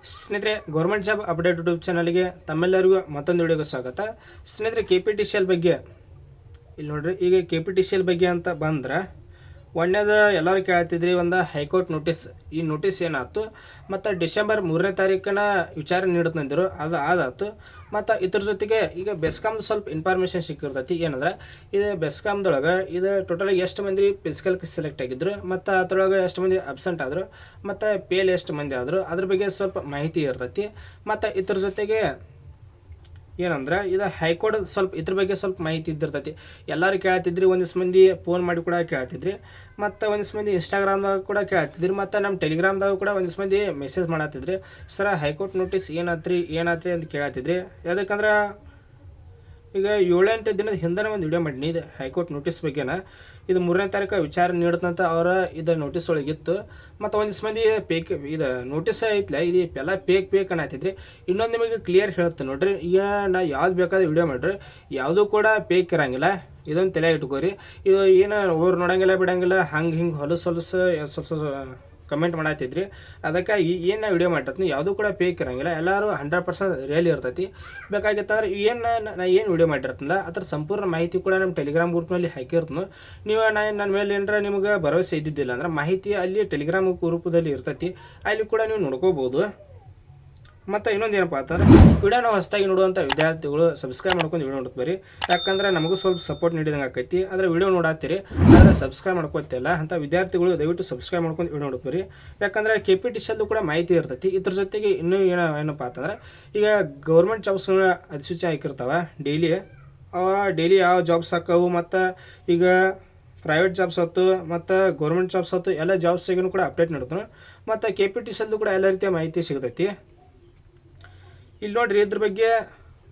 ಸ್ನೇಹಿತರೆ, government job update YouTube ಚಾನಲ್ಗೆ ತಮ್ಮೆಲ್ಲರಿಗೂ ಮತ್ತೊಂದು ವಿಡಿಯೋಗೆ ಸ್ವಾಗತ. ಸ್ನೇಹಿತರೆ, KPTCL ಬಗ್ಗೆ ಇಲ್ಲಿ ನೋಡ್ರಿ. ಈಗ KPTCL ಬಗ್ಗೆ ಅಂತ ಬಂದ್ರೆ ಒಂದೇದು ಎಲ್ಲರೂ ಕೇಳ್ತಿದ್ರಿ, ಒಂದು ಹೈಕೋರ್ಟ್ ನೋಟಿಸ್. ಈ ನೋಟಿಸ್ ಏನಾಯ್ತು ಮತ್ತು ಡಿಸೆಂಬರ್ 3ನೇ ತಾರೀಕಿನ ವಿಚಾರ ನೀಡುತ್ತಂದಿರು, ಅದು ಆದಾಯ್ತು. ಮತ್ತು ಇದ್ರ ಜೊತೆಗೆ ಈಗ ಬೆಸ್ಕಾಮ್ದು ಸ್ವಲ್ಪ ಇನ್ಫಾರ್ಮೇಷನ್ ಸಿಕ್ಕಿರ್ತೈತಿ. ಏನಂದ್ರೆ ಇದು ಬೆಸ್ಕಾಮ್ದೊಳಗೆ ಇದು ಟೋಟಲಾಗಿ ಎಷ್ಟು ಮಂದಿ ಫಿಸಿಕಲ್ಗೆ ಸೆಲೆಕ್ಟ್ ಆಗಿದ್ರು ಮತ್ತು ಅದ್ರೊಳಗೆ ಎಷ್ಟು ಮಂದಿ ಅಬ್ಸೆಂಟ್ ಆದರು ಮತ್ತು ಪೇಲ್ ಎಷ್ಟು ಮಂದಿ ಆದರು ಅದ್ರ ಬಗ್ಗೆ ಸ್ವಲ್ಪ ಮಾಹಿತಿ ಇರ್ತೈತಿ. ಮತ್ತು ಇದ್ರ ಜೊತೆಗೆ ಏನಂದ್ರೆ ಇದು ಹೈಕೋರ್ಟ್ ಸ್ವಲ್ಪ ಇದ್ರ ಬಗ್ಗೆ ಸ್ವಲ್ಪ ಮಾಹಿತಿ ಇದ್ದಿರ್ತೈತಿ. ಎಲ್ಲರೂ ಕೇಳ್ತಿದ್ರಿ, ಒಂದಿಷ್ಟು ಮಂದಿ ಫೋನ್ ಮಾಡಿ ಕೂಡ ಕೇಳ್ತಿದ್ರಿ, ಮತ್ತು ಒಂದಿಷ್ಟು ಮಂದಿ ಇನ್ಸ್ಟಾಗ್ರಾಮ್ದಾಗ ಕೂಡ ಕೇಳ್ತಿದ್ರಿ, ಮತ್ತು ನಮ್ಮ ಟೆಲಿಗ್ರಾಮ್ದಾಗ ಕೂಡ ಒಂದಿಷ್ಟು ಮಂದಿ ಮೆಸೇಜ್ ಮಾಡತ್ತಿದ್ರಿ. ಸರ ಹೈಕೋರ್ಟ್ ನೋಟಿಸ್ ಏನಾತ್ರಿ ಅಂತ ಕೇಳ್ತಿದ್ರಿ. ಯಾಕಂದ್ರೆ ಈಗ 7-8 ದಿನದ ಹಿಂದೆ ಒಂದು ವಿಡಿಯೋ ಮಾಡೀನಿ ಇದು ಹೈಕೋರ್ಟ್ ನೋಟಿಸ್ ಬಗ್ಗೆನ. ಇದು 3ನೇ ತಾರೀಕು ವಿಚಾರ ನೀಡುತ್ತಂತ ಅವರ ಇದು ನೋಟಿಸ್ ಒಳಗಿತ್ತು. ಮತ್ತು ಒಂದಿಷ್ಟು ಮಂದಿ ಪೇಕ್ ಇದು ನೋಟಿಸ್ ಐತ್ಲ, ಇದು ಎಲ್ಲ ಪೇಕ್ ಅನ್ನತ್ತಿದ್ರಿ. ಇನ್ನೊಂದು ನಿಮಗೆ ಕ್ಲಿಯರ್ ಹೇಳುತ್ತೆ ನೋಡ್ರಿ. ಈಗ ನಾ ಯಾವ್ದು ಬೇಕಾದ್ರೆ ವಿಡಿಯೋ ಮಾಡಿರಿ, ಯಾವುದೂ ಕೂಡ ಪೇಕ್ ಇರಂಗಿಲ್ಲ. ಇದೊಂದು ತಲೆ ಇಟ್ಕೋರಿ. ಇದು ಏನು ಓರ್ ನೋಡಂಗಿಲ್ಲ ಬಿಡಂಗಿಲ್ಲ, ಹಿಂಗೆ ಹೊಲಸು ಕಮೆಂಟ್ ಮಾಡತ್ತಿದ್ರಿ. ಅದಕ್ಕೆ ಏನು ವಿಡಿಯೋ ಮಾಡಿರ್ತೀನಿ ಯಾವುದೂ ಕೂಡ ಪೇಕ್ ಇರೋಂಗಿಲ್ಲ, ಎಲ್ಲರೂ 100% ರಿಯಲ್ ಇರ್ತೈತಿ. ಬೇಕಾಗಿತ್ತಂದ್ರೆ ನಾ ಏನು ವಿಡಿಯೋ ಮಾಡಿರ್ತಿಲ್ಲ ಅದ್ರ ಸಂಪೂರ್ಣ ಮಾಹಿತಿ ಕೂಡ ನಮ್ಮ ಟೆಲಿಗ್ರಾಮ್ ಗ್ರೂಪ್ನಲ್ಲಿ ಹಾಕಿರ್ತೀನಿ. ನೀವು ನನ್ನ ಮೇಲೆ ಏನರ ನಿಮ್ಗೆ ಭರವಸೆ ಇದ್ದಿದ್ದಿಲ್ಲ ಅಂದ್ರೆ ಮಾಹಿತಿ ಅಲ್ಲಿ ಟೆಲಿಗ್ರಾಮ್ ಗ್ರೂಪದಲ್ಲಿ ಇರ್ತೈತಿ, ಅಲ್ಲಿ ಕೂಡ ನೀವು ನೋಡ್ಕೋಬೋದು. ಮತ್ತು ಇನ್ನೊಂದು ಏನಪ್ಪ ಅಂತಂದ್ರೆ ವಿಡಿಯೋ ನಾವು ಹೊಸದಾಗಿ ನೋಡುವಂಥ ವಿದ್ಯಾರ್ಥಿಗಳು ಸಬ್ಸ್ಕ್ರೈಬ್ ಮಾಡ್ಕೊಂಡು ವಿಡಿಯೋ ನೋಡ್ತು ಬರ್ರಿ. ಯಾಕಂದ್ರೆ ನಮಗೂ ಸ್ವಲ್ಪ ಸಪೋರ್ಟ್ ನೀಡಿದಂಗೆ ಆಕೈತಿ. ಆದರೆ ವಿಡಿಯೋ ನೋಡತ್ತೀರಿ ಆದರೆ ಸಬ್ಸ್ಕ್ರೈಬ್ ಮಾಡ್ಕೊತಿಲ್ಲ ಅಂತ ವಿದ್ಯಾರ್ಥಿಗಳು ದಯವಿಟ್ಟು ಸಬ್ಸ್ಕ್ರೈಬ್ ಮಾಡ್ಕೊಂಡು ವಿಡಿಯೋ ನೋಡ್ತು ಬರ್ರಿ. ಯಾಕಂದ್ರೆ KPTCL ಕೂಡ ಮಾಹಿತಿ ಇರ್ತೈತಿ. ಇದ್ರ ಜೊತೆಗೆ ಇನ್ನೂ ಏನಪ್ಪ ಅಂತಂದ್ರೆ ಈಗ ಗೌರ್ಮೆಂಟ್ ಜಾಬ್ಸ್ ಅಧಿಸೂಚನೆ ಹಾಕಿರ್ತಾವೆ ಡೈಲಿ ಯಾವ ಜಾಬ್ಸ್ ಹಾಕವು, ಮತ್ತು ಈಗ ಪ್ರೈವೇಟ್ ಜಾಬ್ಸ್ ಹೊತ್ತು ಮತ್ತು ಗೌರ್ಮೆಂಟ್ ಜಾಬ್ಸ್ ಹೊತ್ತು ಎಲ್ಲ ಜಾಬ್ಸಿಗೂ ಕೂಡ ಅಪ್ಡೇಟ್ ನೀಡ್ತಾನೆ. ಮತ್ತು KPTCL ಕೂಡ ಎಲ್ಲ ರೀತಿಯ ಮಾಹಿತಿ ಸಿಗ್ತೈತಿ. ಇಲ್ಲಿ ನೋಡ್ರಿ, ಇದ್ರ ಬಗ್ಗೆ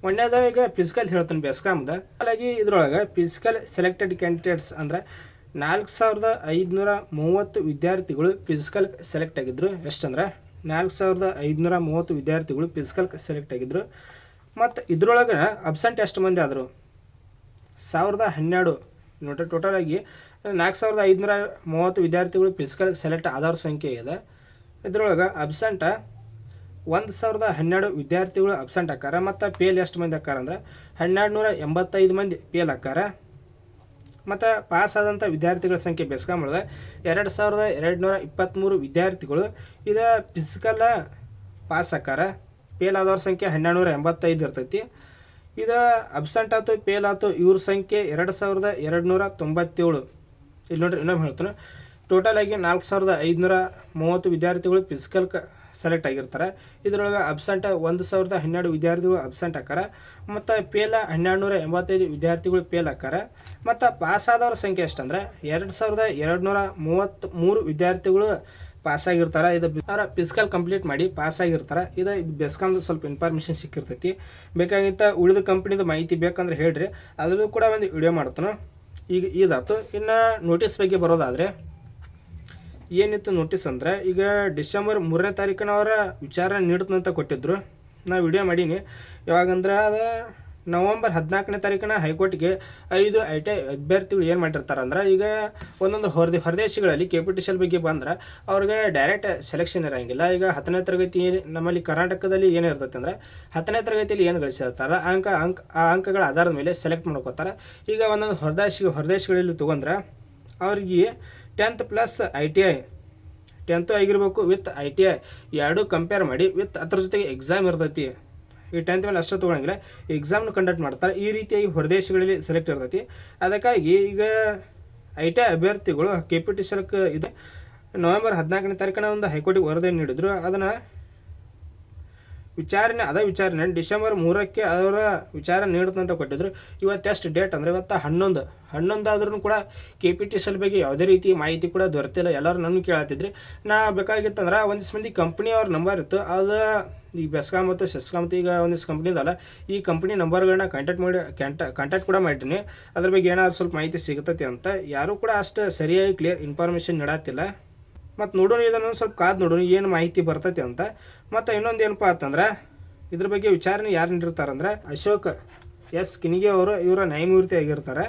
ಒಂದೇದ ಈಗ ಫಿಸಿಕಲ್ ಹೇಳ್ತಾನೆ ಬೆಸ್ಕಾಮ್ದ. ಹಾಗಾಗಿ ಇದ್ರೊಳಗೆ ಫಿಸಿಕಲ್ ಸೆಲೆಕ್ಟೆಡ್ ಕ್ಯಾಂಡಿಡೇಟ್ಸ್ ಅಂದ್ರೆ 4530 ವಿದ್ಯಾರ್ಥಿಗಳು ಫಿಸಿಕಲ್ ಸೆಲೆಕ್ಟ್ ಆಗಿದ್ರು. ಎಷ್ಟಂದ್ರೆ 4530 ವಿದ್ಯಾರ್ಥಿಗಳು ಫಿಸಿಕಲ್ ಸೆಲೆಕ್ಟ್ ಆಗಿದ್ರು. ಮತ್ತು ಇದ್ರೊಳಗೆ ಅಬ್ಸೆಂಟ್ ಎಷ್ಟು ಮಂದಿ ಆದರು? 1012 ನೋಡ್ರಿ. ಟೋಟಲಾಗಿ 4530 ವಿದ್ಯಾರ್ಥಿಗಳು ಫಿಸಿಕಲ್ ಸೆಲೆಕ್ಟ್ ಆದವ್ರ ಸಂಖ್ಯೆ ಇದೆ. ಇದ್ರೊಳಗೆ ಅಬ್ಸೆಂಟ 1012 ವಿದ್ಯಾರ್ಥಿಗಳು ಅಬ್ಸೆಂಟ್ ಹಾಕಾರ. ಮತ್ತು ಪೇಲ್ ಎಷ್ಟು ಮಂದಿ ಹಾಕಾರ ಅಂದ್ರೆ 1285 ಮಂದಿ ಪೇಲ್ ಹಾಕಾರ. ಮತ್ತು ಪಾಸ್ ಆದಂಥ ವಿದ್ಯಾರ್ಥಿಗಳ ಸಂಖ್ಯೆ ಬೆಸ್ಕಾಮ್ ಒಳಗೆ 2223 ವಿದ್ಯಾರ್ಥಿಗಳು ಇದು ಫಿಸಿಕಲ್ ಪಾಸ್ ಹಾಕಾರ. ಪೇಲ್ ಆದವ್ರ ಸಂಖ್ಯೆ 1285 ಇರ್ತೈತಿ. ಇದು ಅಬ್ಸೆಂಟ್ ಆಯ್ತು ಪೇಲ್ ಆಯ್ತು ಇವ್ರ ಸಂಖ್ಯೆ 2297. ಇಲ್ಲಿ ನೋಡ್ರಿ, ಇನ್ನೊಮ್ಮೆ ಹೇಳ್ತಾನೆ. ಟೋಟಲ್ ಆಗಿ 4530 ವಿದ್ಯಾರ್ಥಿಗಳು ಫಿಸಿಕಲ್ ಸೆಲೆಕ್ಟ್ ಆಗಿರ್ತಾರೆ. ಇದರೊಳಗೆ ಅಬ್ಸೆಂಟ್ 1012 ವಿದ್ಯಾರ್ಥಿಗಳು ಅಬ್ಸೆಂಟ್ ಹಾಕಾರ. ಮತ್ತು ಪೇಲ 1285 ವಿದ್ಯಾರ್ಥಿಗಳು ಪೇಲ್ ಹಾಕಾರ. ಮತ್ತು ಪಾಸ್ ಆದವ್ರ ಸಂಖ್ಯೆ ಎಷ್ಟಂದ್ರೆ 2233 ವಿದ್ಯಾರ್ಥಿಗಳು ಪಾಸಾಗಿರ್ತಾರೆ. ಇದು ಅವರ ಫಿಸಿಕಲ್ ಕಂಪ್ಲೀಟ್ ಮಾಡಿ ಪಾಸಾಗಿರ್ತಾರೆ. ಇದು ಬೆಸ್ಕಾಮ್ದು ಸ್ವಲ್ಪ ಇನ್ಫಾರ್ಮೇಷನ್ ಸಿಕ್ಕಿರ್ತೈತಿ. ಬೇಕಾಗಿಂತ ಉಳಿದ ಕಂಪ್ನಿದು ಮಾಹಿತಿ ಬೇಕಂದ್ರೆ ಹೇಳ್ರಿ, ಅದರಲ್ಲೂ ಕೂಡ ಒಂದು ವಿಡಿಯೋ ಮಾಡ್ತಾನೆ. ಈಗ ಇದಾಯ್ತು. ಇನ್ನು ನೋಟಿಸ್ ಬಗ್ಗೆ ಬರೋದಾದರೆ ಏನಿತ್ತು ನೋಟಿಸ್ ಅಂದ್ರೆ ಈಗ ಡಿಸೆಂಬರ್ 3ನೇ ತಾರೀಕಿನ ಅವರ ವಿಚಾರ ನೀಡುತ್ತಂತ ಕೊಟ್ಟಿದ್ರು. ನಾ ವಿಡಿಯೋ ಮಾಡೀನಿ. ಯಾವಾಗಂದ್ರೆ ಅದು ನವಂಬರ್ 14ನೇ ತಾರೀಕಿನ ಹೈಕೋರ್ಟ್ಗೆ 5 ITI ಅಭ್ಯರ್ಥಿಗಳು ಏನು ಮಾಡಿರ್ತಾರೆ ಅಂದ್ರೆ ಈಗ ಒಂದೊಂದು ಹೊರದೇಶಗಳಲ್ಲಿ KPTCL ಬಗ್ಗೆ ಬಂದ್ರೆ ಅವ್ರಿಗೆ ಡೈರೆಕ್ಟ್ ಸೆಲೆಕ್ಷನ್ ಇರೋಂಗಿಲ್ಲ. ಈಗ 10ನೇ ತರಗತಿ ನಮ್ಮಲ್ಲಿ ಕರ್ನಾಟಕದಲ್ಲಿ ಏನು ಇರ್ತೈತೆ ಅಂದ್ರೆ 10ನೇ ತರಗತಿಯಲ್ಲಿ ಏನು ಗಳಿಸಿರ್ತಾರೆ ಆ ಅಂಕಗಳ ಆಧಾರದ ಮೇಲೆ ಸೆಲೆಕ್ಟ್ ಮಾಡ್ಕೋತಾರೆ. ಈಗ ಒಂದೊಂದು ಹೊರದೇಶಗಳಲ್ಲಿ ತೊಗೊಂಡ್ರೆ ಅವ್ರಿಗೆ 10th ಪ್ಲಸ್ ITI 10th ಆಗಿರ್ಬೇಕು ವಿತ್ ITI ಎರಡೂ ಕಂಪೇರ್ ಮಾಡಿ ವಿತ್ ಅದ್ರ ಜೊತೆಗೆ ಎಕ್ಸಾಮ್ ಇರ್ತೈತಿ. ಈ 10th ಮೇಲೆ ಅಷ್ಟೇ ತೊಗೊಳಂಗಿಲ್ಲ, ಎಕ್ಸಾಮ್ನು ಕಂಡಕ್ಟ್ ಮಾಡ್ತಾರೆ. ಈ ರೀತಿಯಾಗಿ ಹೊರದೇಶಗಳಲ್ಲಿ ಸೆಲೆಕ್ಟ್ ಇರ್ತೈತಿ. ಅದಕ್ಕಾಗಿ ಈಗ ITI ಅಭ್ಯರ್ಥಿಗಳು KPTCLಕ್ಕೆ ಇದು ನವೆಂಬರ್ 14ನೇ ತಾರೀಕಿನ ಒಂದು ಹೈಕೋರ್ಟಿಗೆ ವರದಿ ನೀಡಿದ್ರು. ಅದನ್ನು ವಿಚಾರಣೆ ಡಿಸೆಂಬರ್ 3ಕ್ಕೆ ಅವರ ವಿಚಾರ ನೀಡುತ್ತಂತ ಕೊಟ್ಟಿದ್ರು. ಇವತ್ತು ಎಷ್ಟು ಡೇಟ್ ಅಂದರೆ ಇವತ್ತು 11 ಆದ್ರೂ ಕೂಡ KPTCL ಬಗ್ಗೆ ಯಾವುದೇ ರೀತಿ ಮಾಹಿತಿ ಕೂಡ ದೊರೆತಿಲ್ಲ. ಎಲ್ಲರೂ ನನಗೆ ಕೇಳತ್ತಿದ್ರಿ. ನಾ ಬೇಕಾಗಿತ್ತಂದ್ರೆ ಒಂದಿಷ್ಟು ಮಂದಿ ಕಂಪ್ನಿ ಅವ್ರ ನಂಬರ್ ಇತ್ತು, ಅದು ಈಗ ಬೆಸ್ಕಾಮ್ ಮತ್ತು ಸೆಸ್ಕಾಮ್ ಈಗ ಒಂದಿಷ್ಟು ಕಂಪ್ನಿ ಇದಲ್ಲ, ಈ ಕಂಪ್ನಿ ನಂಬರ್ಗಳನ್ನ ಕಾಂಟ್ಯಾಕ್ಟ್ ಕೂಡ ಮಾಡಿದ್ದೀನಿ. ಅದ್ರ ಬಗ್ಗೆ ಏನಾದ್ರು ಸ್ವಲ್ಪ ಮಾಹಿತಿ ಸಿಗುತ್ತೈತಿ ಅಂತ. ಯಾರೂ ಕೂಡ ಅಷ್ಟು ಸರಿಯಾಗಿ ಕ್ಲಿಯರ್ ಇನ್ಫಾರ್ಮೇಷನ್ ನೀಡತ್ತಿಲ್ಲ. ಮತ್ತು ನೋಡೋಣ, ಇದನ್ನು ಸ್ವಲ್ಪ ಕಾದು ನೋಡೋಣ ಏನು ಮಾಹಿತಿ ಬರ್ತೈತಿ ಅಂತ. ಮತ್ತು ಇನ್ನೊಂದು ಏನಪ್ಪ ಅಂತಂದ್ರೆ ಇದ್ರ ಬಗ್ಗೆ ವಿಚಾರಣೆ ಯಾರು ನೀಡಿರ್ತಾರಂದ್ರೆ ಅಶೋಕ್ ಎಸ್ ಕಿನಿಗೆ ಅವರು ಇವರ ನ್ಯಾಯಮೂರ್ತಿ ಆಗಿರ್ತಾರೆ.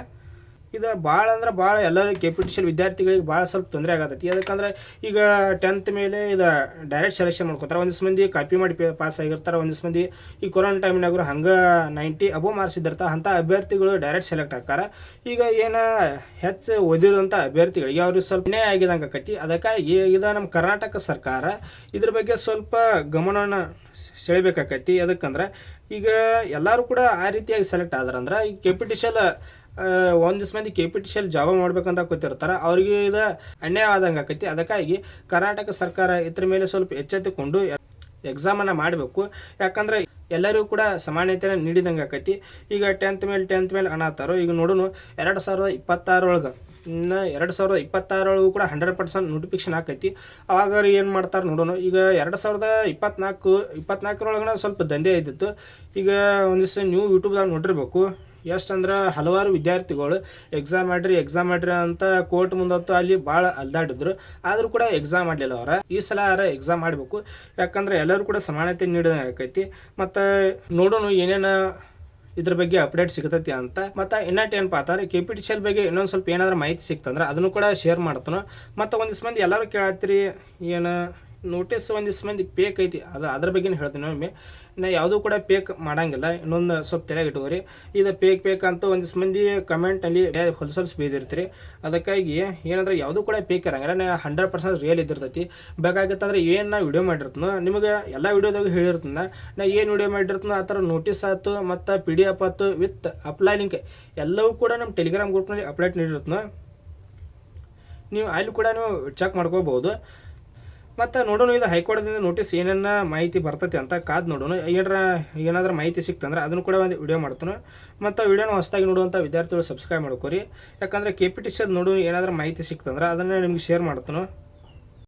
ಇದು ಭಾಳ ಅಂದ್ರೆ ಭಾಳ ಎಲ್ಲರೂ KPTCL ವಿದ್ಯಾರ್ಥಿಗಳಿಗೆ ಭಾಳ ಸ್ವಲ್ಪ ತೊಂದರೆ ಆಗತ್ತೈತಿ. ಯಾಕಂದ್ರೆ ಈಗ 10th ಮೇಲೆ ಇದು ಡೈರೆಕ್ಟ್ ಸೆಲೆಕ್ಷನ್ ಮಾಡ್ಕೋತಾರೆ. ಒಂದಿಷ್ಟು ಮಂದಿ ಕಾಪಿ ಮಾಡಿ ಪಾಸ್ ಆಗಿರ್ತಾರೆ, ಒಂದಿಷ್ಟು ಮಂದಿ ಈ ಕೊರೋನಾ ಟೈಮ್ನಾಗ ಹಂಗೆ 90 ಅಬೋ ಮಾರ್ಕ್ಸ್ ಇದ್ದಿರ್ತಾರೆ. ಅಂಥ ಅಭ್ಯರ್ಥಿಗಳು ಡೈರೆಕ್ಟ್ ಸೆಲೆಕ್ಟ್ ಆಗ್ತಾರೆ. ಈಗ ಏನು ಹೆಚ್ಚು ಓದಿರೋಂಥ ಅಭ್ಯರ್ಥಿಗಳಿಗೆ ಅವ್ರಿಗೆ ಸ್ವಲ್ಪ ಅನ್ಯಾಯ ಆಗಿದಂಗೆ ಆಕೈತಿ. ಅದಕ್ಕಾಗಿ ಇದು ನಮ್ಮ ಕರ್ನಾಟಕ ಸರ್ಕಾರ ಇದ್ರ ಬಗ್ಗೆ ಸ್ವಲ್ಪ ಗಮನವನ್ನು ಸೆಳಿಬೇಕಾಕೈತಿ. ಅದಕ್ಕಂದ್ರೆ ಈಗ ಎಲ್ಲರೂ ಕೂಡ ಆ ರೀತಿಯಾಗಿ ಸೆಲೆಕ್ಟ್ ಆದ್ರಂದ್ರೆ ಈ KPTCL ಒಂದಿಷ್ಟು ಮಂದಿ KPTCL ಜಾಬ್ ಮಾಡ್ಬೇಕಂತ ಕೂತಿರ್ತಾರೆ, ಅವ್ರಿಗೆ ಇದು ಅನ್ಯಾಯವಾದಂಗೆ ಆಕೈತಿ. ಅದಕ್ಕಾಗಿ ಕರ್ನಾಟಕ ಸರ್ಕಾರ ಇದ್ರ ಮೇಲೆ ಸ್ವಲ್ಪ ಎಚ್ಚೆತ್ತುಕೊಂಡು ಎಕ್ಸಾಮನ್ನು ಮಾಡಬೇಕು. ಯಾಕಂದ್ರೆ ಎಲ್ಲರಿಗೂ ಕೂಡ ಸಮಾನತೆಯನ್ನು ನೀಡಿದಂಗೆ ಆಕೈತಿ. ಈಗ 10th ಮೇಲೆ ಅನ್ನತ್ತಾರೋ. ಈಗ ನೋಡೋಣ 2026 ಒಳಗೆ ಇನ್ನು 2026 ಕೂಡ 100% ನೋಟಿಫಿಕೇಶನ್ ಆಕೈತಿ. ಅವಾಗ ಏನು ಮಾಡ್ತಾರೆ ನೋಡೋಣ. ಈಗ 2024 ಸ್ವಲ್ಪ ದಂಧೆ ಇದ್ದಿತ್ತು. ಈಗ ಒಂದಿಷ್ಟು ನೀವು ಯೂಟ್ಯೂಬ್ದಾಗ ನೋಡಿರ್ಬೇಕು. ಎಷ್ಟಂದ್ರೆ ಹಲವಾರು ವಿದ್ಯಾರ್ಥಿಗಳು ಎಕ್ಸಾಮ್ ಮಾಡ್ರಿ ಅಂತ ಕೋರ್ಟ್ ಮುಂದತ್ತು ಅಲ್ಲಿ ಭಾಳ ಅಲ್ದಾಡಿದ್ರು. ಆದರೂ ಕೂಡ ಎಕ್ಸಾಮ್ ಮಾಡಲಿಲ್ಲ ಅವ್ರ. ಈ ಸಲ ಎಕ್ಸಾಮ್ ಮಾಡಬೇಕು. ಯಾಕಂದ್ರೆ ಎಲ್ಲರೂ ಕೂಡ ಸಮಾನತೆ ನೀಡೋದಂಗೆ ಆಕೈತಿ. ಮತ್ತು ನೋಡೋಣ ಏನೇನು ಇದ್ರ ಬಗ್ಗೆ ಅಪ್ಡೇಟ್ ಸಿಗ್ತೈತಿ ಅಂತ. ಮತ್ತು ಇನ್ನಟ್ಟು ಏನಪ್ಪ ಅಂತಂದ್ರೆ KPTCL ಬಗ್ಗೆ ಇನ್ನೊಂದು ಸ್ವಲ್ಪ ಏನಾದರೂ ಮಾಹಿತಿ ಸಿಕ್ತಂದ್ರೆ ಅದನ್ನು ಕೂಡ ಶೇರ್ ಮಾಡ್ತಾನೆ. ಮತ್ತು ಒಂದಿಷ್ಟು ಮಂದಿ ಎಲ್ಲರೂ ಕೇಳತ್ತೀರಿ ಏನು ನೋಟಿಸ್ ಒಂದಿಷ್ಟು ಮಂದಿ ಪೇಕ್ ಐತಿ, ಅದ್ರ ಬಗ್ಗೆ ಹೇಳ್ತೀನಿ. ಒಮ್ಮೆ ನಾ ಯಾವುದೂ ಕೂಡ ಪೇಕ್ ಮಾಡಂಗಿಲ್ಲ. ಇನ್ನೊಂದು ಸ್ವಲ್ಪ ತಲೆಗೆ ಇಟ್ಕೋರಿ. ಇದು ಪೇಕ್ ಅಂತ ಒಂದಿಷ್ಟು ಮಂದಿ ಕಮೆಂಟಲ್ಲಿ ಹೊಲಸಲ್ಸ್ ಬೈದಿರ್ತೀರಿ. ಅದಕ್ಕಾಗಿ ಏನಂದ್ರೆ ಯಾವುದೂ ಕೂಡ ಪೇಕ್ ಇರಂಗಿಲ್ಲ. ನಾ 100% ರಿಯಲ್ ಇದ್ದಿರ್ತೈತಿ. ಬೇಕಾಗಿತ್ತಂದ್ರೆ ಏನು ನಾ ವಿಡಿಯೋ ಮಾಡಿರ್ತೀನೋ ನಿಮಗೆ ಎಲ್ಲ ವಿಡಿಯೋದಾಗ ಹೇಳಿರ್ತೀನಿ. ನಾ ಏನು ವಿಡಿಯೋ ಮಾಡಿರ್ತೀನೋ ಆ ಥರ ನೋಟಿಸ್ ಆಯ್ತು ಮತ್ತು PDF ಆಯ್ತು ವಿತ್ ಅಪ್ಲೈ ಲಿಂಕ್ ಎಲ್ಲವೂ ಕೂಡ ನಮ್ಮ ಟೆಲಿಗ್ರಾಮ್ ಗ್ರೂಪ್ನಲ್ಲಿ ಅಪ್ಡೇಟ್ ನೀಡಿರ್ತೀನೋ. ನೀವು ಅಲ್ಲಿ ಕೂಡ ನೀವು ಚೆಕ್ ಮಾಡ್ಕೋಬೋದು. ಮತ್ತು ನೋಡೋಣ ಇದು ಹೈಕೋರ್ಟ್ದಿಂದ ನೋಟಿಸ್ ಏನೇನು ಮಾಹಿತಿ ಬರ್ತೈತಿ ಅಂತ ಕಾದು ನೋಡೋಣ. ಏನಾದರೂ ಮಾಹಿತಿ ಸಿಕ್ತಂದ್ರೆ ಅದನ್ನು ಕೂಡ ಒಂದು ವಿಡಿಯೋ ಮಾಡ್ತಾನೆ. ಮತ್ತು ವಿಡಿಯೋನ ಹೊಸದಾಗಿ ನೋಡುವಂಥ ವಿದ್ಯಾರ್ಥಿಗಳು ಸಬ್ಸ್ಕ್ರೈಬ್ ಮಾಡ್ಕೋರಿ. ಯಾಕಂದರೆ KPTCL ನೋಡು ಏನಾದರೂ ಮಾಹಿತಿ ಸಿಕ್ತಂದ್ರೆ ಅದನ್ನು ನಿಮ್ಗೆ ಶೇರ್ ಮಾಡ್ತಾನೆ.